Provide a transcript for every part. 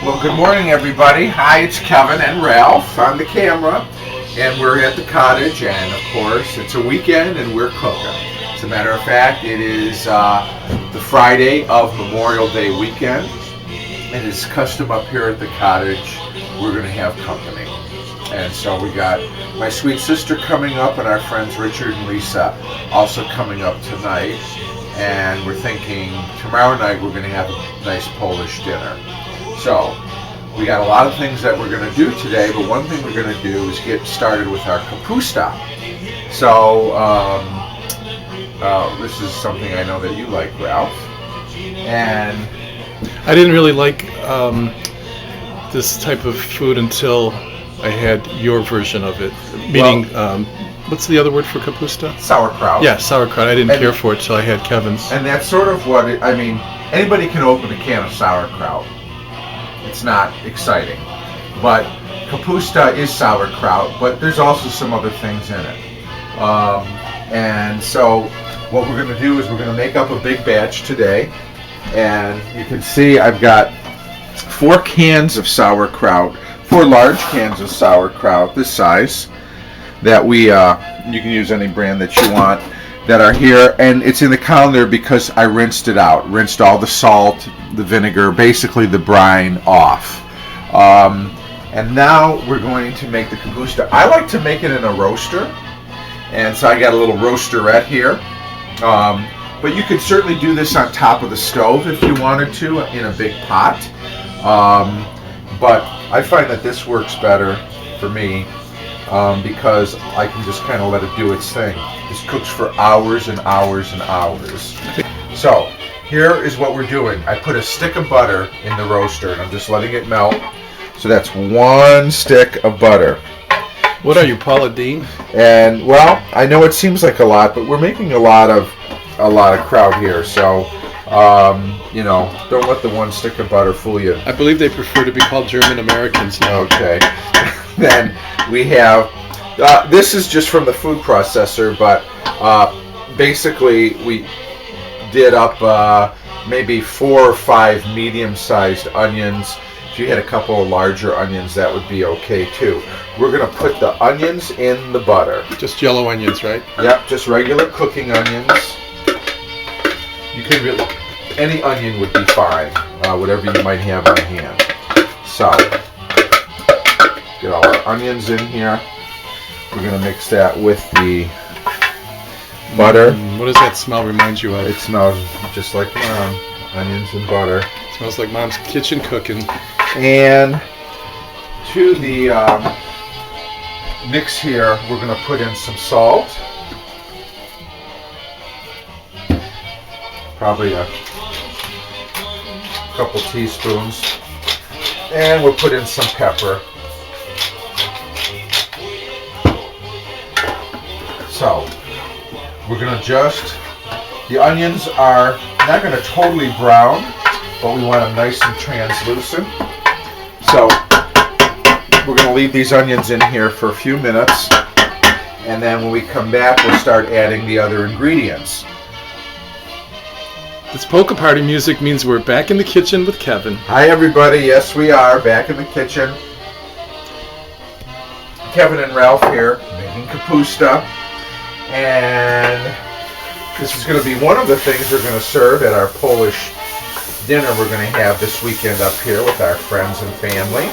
Well, good morning, everybody. Hi, it's Kevin and Ralph on the camera, and we're at the cottage, and of course, it's a weekend, and we're cooking. As a matter of fact, it is the Friday of Memorial Day weekend, and it's custom up here at the cottage. We're going to have company, and so we got my sweet sister coming up, and our friends Richard and Lisa also coming up tonight, and we're thinking tomorrow night we're going to have a nice Polish dinner. So, we got a lot of things that we're going to do today, but one thing we're going to do is get started with our Kapusta. So, this is something I know that you like, Ralph. And I didn't really like this type of food until I had your version of it. Meaning, what's the other word for Kapusta? Sauerkraut. Yeah, sauerkraut. I didn't care for it till I had Kevin's. And that's sort of what, anybody can open a can of sauerkraut. It's not exciting, but Kapusta is sauerkraut, but there's also some other things in it. And so what we're going to do is we're going to make up a big batch today, and you can see I've got 4 cans of sauerkraut, 4 large cans of sauerkraut this size that you can use any brand that you want, that are here, and it's in the colander because I rinsed it out, rinsed all the salt, the vinegar, basically the brine off. And now we're going to make the Kapusta. I like to make it in a roaster, and so I got a little roasterette here. But you could certainly do this on top of the stove if you wanted to, in a big pot. But I find that this works better for me because I can just kind of let it do its thing. This cooks for hours and hours and hours. So here is what we're doing. I put a stick of butter in the roaster, and I'm just letting it melt. So that's 1 stick of butter. What are you, Paula Deen? And well, I know it seems like a lot, but we're making a lot of kraut here. So don't let the 1 stick of butter fool you. I believe they prefer to be called German Americans now. Okay. Then we have this is just from the food processor, but basically we did up maybe 4 or 5 medium-sized onions. If you had a couple of larger onions, that would be okay too. We're going to put the onions in the butter. Just yellow onions, right? Yep, just regular cooking onions. You can really, any onion would be fine, whatever you might have on hand. So, get all our onions in here. We're going to mix that with the butter. What does that smell remind you of? It smells just like Mom. Onions and butter. It smells like Mom's kitchen cooking. And to the mix here, we're going to put in some salt. Probably a couple teaspoons. And we'll put in some pepper. So, we're going to the onions are not going to totally brown, but we want them nice and translucent. So, we're going to leave these onions in here for a few minutes, and then when we come back, we'll start adding the other ingredients. This polka party music means we're back in the kitchen with Kevin. Hi everybody, yes we are back in the kitchen. Kevin and Ralph here making Kapusta, and this is going to be one of the things we're going to serve at our Polish dinner we're going to have this weekend up here with our friends and family.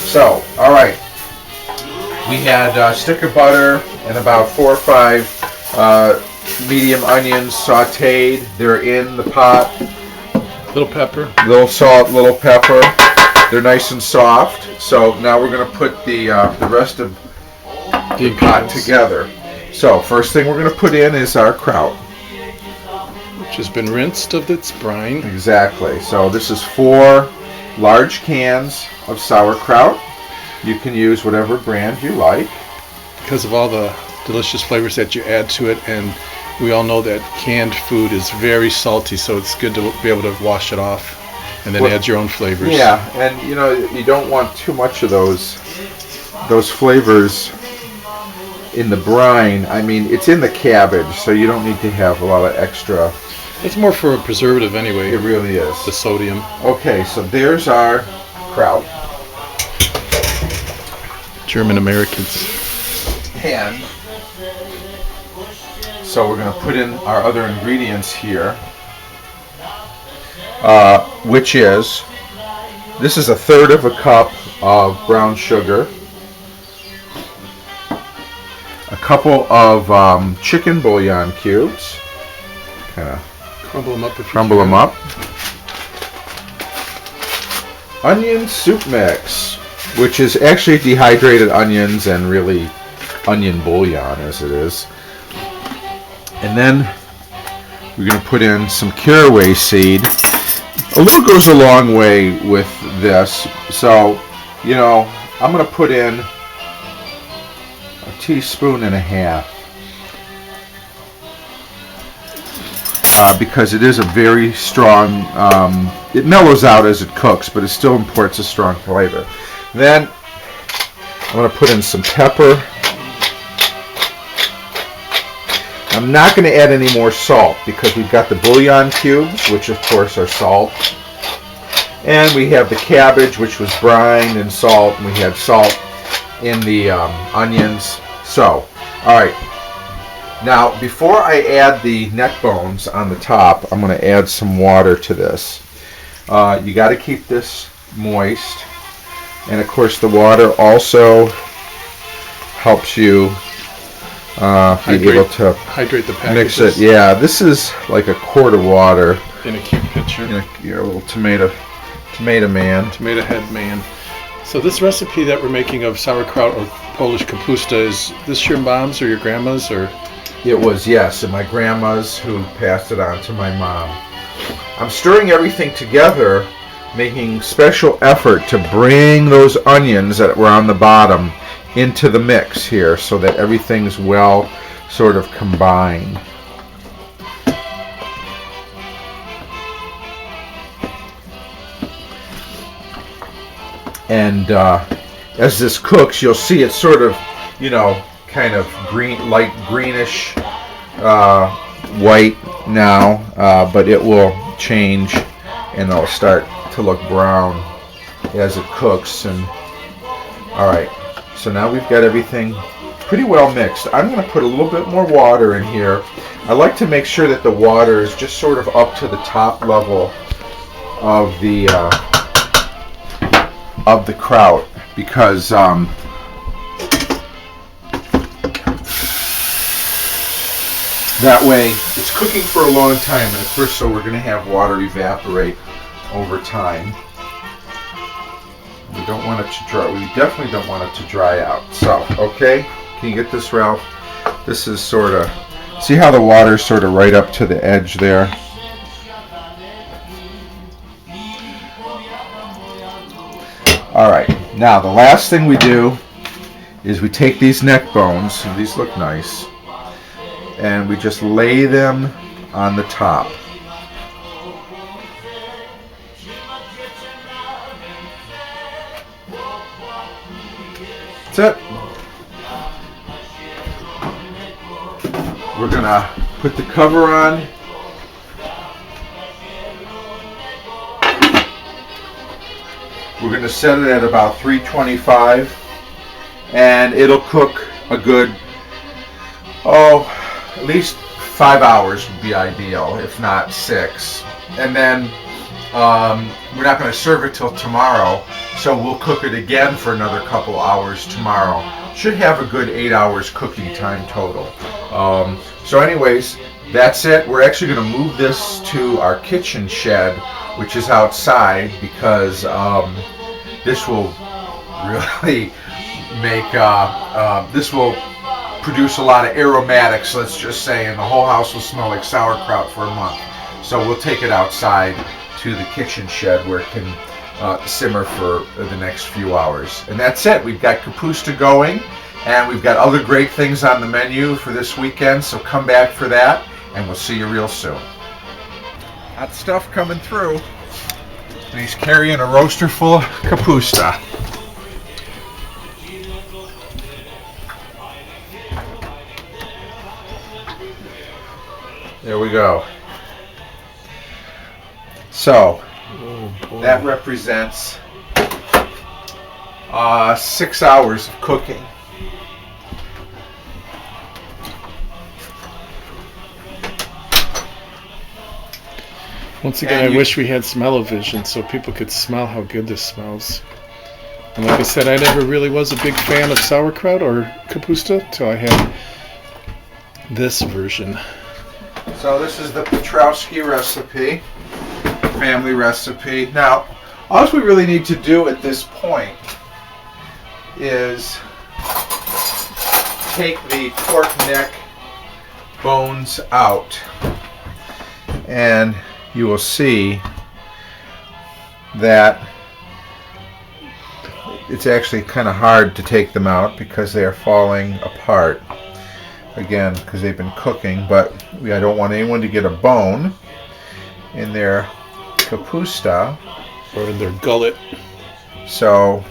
So, alright, we had a stick of butter and about 4 or 5 medium onions sauteed. They're in the pot. Little pepper. Little salt, little pepper. They're nice and soft. So now we're going to put the rest of the pot together. So first thing we're going to put in is our kraut, which has been rinsed of its brine. Exactly. So this is 4 large cans of sauerkraut. You can use whatever brand you like. Because of all the delicious flavors that you add to it, and we all know that canned food is very salty, so it's good to be able to wash it off and then add your own flavors. Yeah, and you don't want too much of those flavors in the brine. I mean, it's in the cabbage, so you don't need to have a lot of extra. It's more for a preservative anyway. It really is. The sodium. Okay, so there's our kraut. German Americans. And so we're going to put in our other ingredients here, which is, this is 1/3 cup of brown sugar, a couple of chicken bouillon cubes, kind of Crumble them up if you crumble can. them up, onion soup mix, which is actually dehydrated onions and really onion bouillon as it is. And then we're going to put in some caraway seed. A little goes a long way with this, so you know, I'm going to put in 1.5 teaspoons because it is a very strong, it mellows out as it cooks, but it still imports a strong flavor. Then I'm going to put in some pepper. I'm not going to add any more salt because we've got the bouillon cubes, which of course are salt. And we have the cabbage, which was brined in salt, and we had salt in the onions. So, alright. Now, before I add the neck bones on the top, I'm going to add some water to this. You got to keep this moist. And of course, the water also helps you be able to hydrate the mix packages. it. Yeah, this is like a quart of water. In a cute picture. You're a little tomato man. Tomato head man. So this recipe that we're making of sauerkraut or Polish kapusta, is this your mom's or your grandma's, or? It was, yes, and my grandma's, who passed it on to my mom. I'm stirring everything together, making special effort to bring those onions that were on the bottom into the mix here so that everything's well sort of combined. And as this cooks, you'll see it's sort of, you know, kind of green, light greenish white now, but it will change and it'll start to look brown as it cooks. And all right, so now we've got everything pretty well mixed. I'm going to put a little bit more water in here. I like to make sure that the water is just sort of up to the top level of the kraut, because that way it's cooking for a long time, and of course, so we're going to have water evaporate over time. We don't want it to dry. We definitely don't want it to dry out. So, okay, can you get this, Ralph? This is sort of, see how the water's sort of right up to the edge there? All right, now the last thing we do is we take these neck bones, and these look nice, and we just lay them on the top. That's it. We're gonna put the cover on. We're gonna set it at about 325, and it'll cook a good, at least 5 hours would be ideal, if not 6. And then we're not going to serve it till tomorrow, so we'll cook it again for another couple hours tomorrow. Should have a good 8 hours cooking time total. So anyways, that's it. We're actually going to move this to our kitchen shed, which is outside, because this will really make, this will produce a lot of aromatics, let's just say, and the whole house will smell like sauerkraut for a month. So we'll take it outside to the kitchen shed where it can simmer for the next few hours. And that's it. We've got Kapusta going, and we've got other great things on the menu for this weekend, so come back for that, and we'll see you real soon. Hot stuff coming through. And he's carrying a roaster full of Kapusta. There we go. So, that represents 6 hours of cooking. Once again, I wish we had smell-o-vision so people could smell how good this smells. And like I said, I never really was a big fan of sauerkraut or kapusta until I had this version. So this is the Petrowski recipe, family recipe. Now, all we really need to do at this point is take the pork neck bones out, and you will see that it's actually kind of hard to take them out because they are falling apart, again because they've been cooking. But I don't want anyone to get a bone in their kapusta or in their gullet. So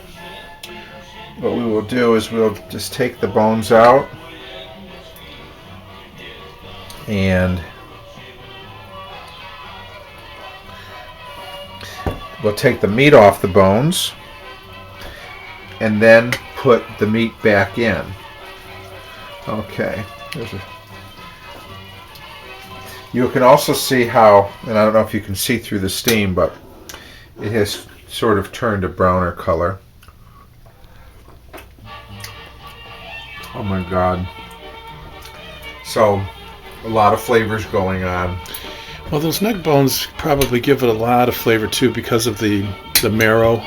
what we will do is we'll just take the bones out, and we'll take the meat off the bones and then put the meat back in. Okay. You can also see how, and I don't know if you can see through the steam, but it has sort of turned a browner color. Oh my God. So, a lot of flavors going on. Well, those neck bones probably give it a lot of flavor too because of the marrow.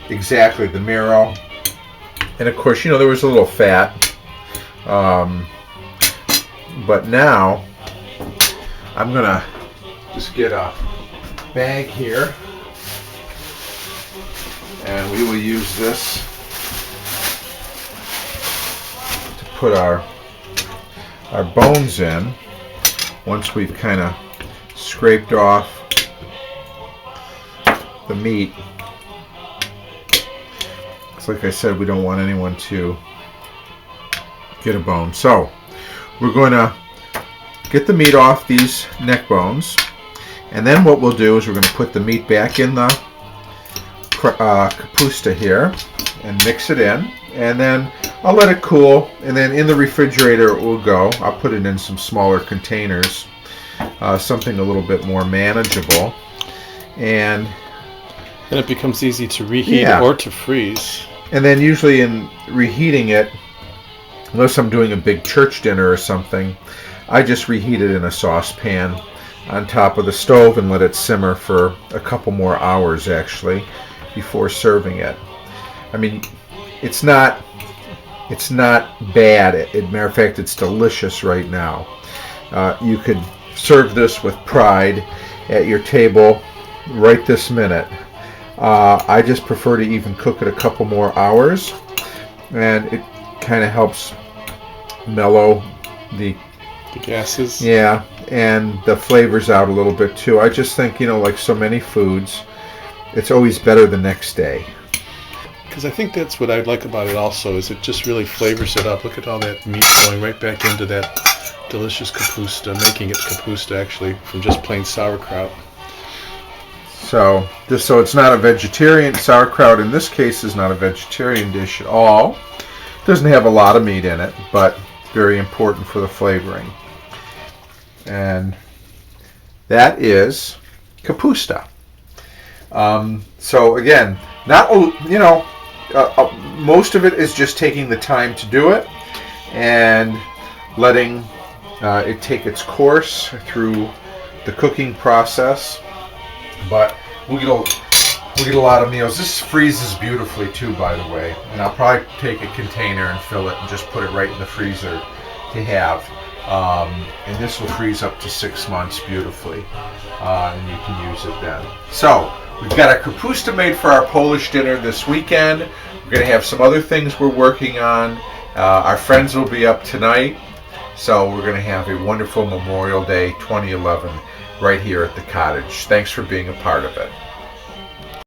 Exactly, the marrow. And of course, you know, there was a little fat. But now, I'm going to just get a bag here. And we will use this to put our bones in once we've kind of scraped off the meat. Because like I said, we don't want anyone to get a bone. So we're going to get the meat off these neck bones, and then what we'll do is we're going to put the meat back in the kapusta here and mix it in, and then I'll let it cool, and then in the refrigerator it will go. I'll put it in some smaller containers, something a little bit more manageable, and then it becomes easy to reheat or to freeze. And then usually in reheating it, unless I'm doing a big church dinner or something, I just reheat it in a saucepan on top of the stove and let it simmer for a couple more hours actually before serving it. I mean, it's not bad. Matter of fact, it's delicious right now. You could serve this with pride at your table right this minute. I just prefer to even cook it a couple more hours, and it kind of helps mellow the gases. Yeah, and the flavors out a little bit too. I just think, you know, like so many foods, it's always better the next day. Because I think that's what I like about it also, is it just really flavors it up. Look at all that meat going right back into that delicious kapusta, making it kapusta actually from just plain sauerkraut. So, just so it's not a vegetarian, sauerkraut in this case is not a vegetarian dish at all. It doesn't have a lot of meat in it, but it's very important for the flavoring. And that is kapusta. So again, not, you know, most of it is just taking the time to do it and letting it take its course through the cooking process. But we'll get a lot of meals. This freezes beautifully too, by the way. And I'll probably take a container and fill it and just put it right in the freezer to have. And this will freeze up to 6 months beautifully, and you can use it then. So we've got our kapusta made for our Polish dinner this weekend. We're going to have some other things we're working on. Our friends will be up tonight, so we're going to have a wonderful Memorial Day 2011 right here at the cottage. Thanks for being a part of it.